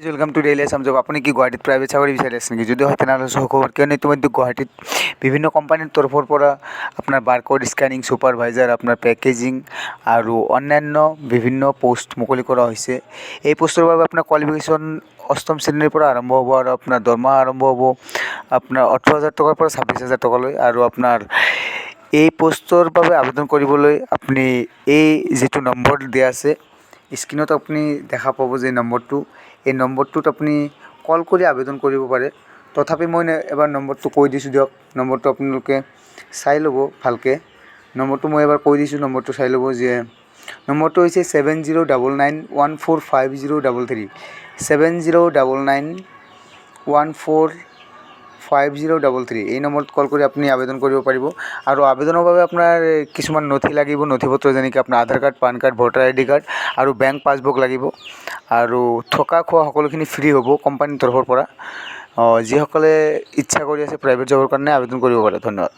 Welcome to daily Assam job. আপনি কি গুৱাহাটীত প্ৰাইভেট চাকৰি বিচাৰি আছে নেকি? যদি হয় তেনেহ'লে সুখবৰ, কিয়নো ইতিমধ্যে গুৱাহাটীত বিভিন্ন কোম্পানীৰ তৰফৰ পৰা আপোনাৰ বাৰকোড স্কেনিং ছুপাৰভাইজাৰ, আপোনাৰ পেকেজিং আৰু অন্যান্য বিভিন্ন পোষ্ট মুকলি কৰা হৈছে। এই পোষ্টৰ বাবে আপোনাৰ কোৱালিফিকেশ্যন অষ্টম শ্ৰেণীৰ পৰা আৰম্ভ হ'ব আৰু আপোনাৰ দৰমহা আৰম্ভ হ'ব আপোনাৰ 18,000 টকাৰ পৰা 26,000 টকালৈ। আৰু আপোনাৰ এই পোষ্টৰ বাবে আবেদন কৰিবলৈ আপুনি এই যিটো নম্বৰ দিয়া আছে স্ক্ৰীণত আপুনি দেখা পাব যে এই নম্বৰটোত আপুনি কল কৰি আবেদন কৰিব পাৰে। তথাপি মই এবাৰ নম্বৰটো কৈ দিছোঁ দিয়ক। নম্বৰটো আপোনালোকে চাই ল'ব ভালকৈ। নম্বৰটো মই এবাৰ কৈ দিছোঁ, নম্বৰটো চাই ল'ব যে নম্বৰটো হৈছে 7099145033 7099145033। এই নম্বৰত কল কৰি আপুনি আবেদন কৰিব পাৰিব। আৰু আবেদনৰ বাবে আপোনাৰ কিছুমান নথি লাগিব, নথিপত্ৰ যেনেকৈ আপোনাৰ Aadhaar card, PAN card, voter ID card আৰু বেংক পাছবুক লাগিব। আৰু থকা খোৱা সকলোখিনি ফ্ৰী হ'ব কোম্পানীৰ তৰফৰ পৰা। যিসকলে ইচ্ছা কৰি আছে প্ৰাইভেট জবৰ কাৰণে আবেদন কৰিব পাৰে। ধন্যবাদ।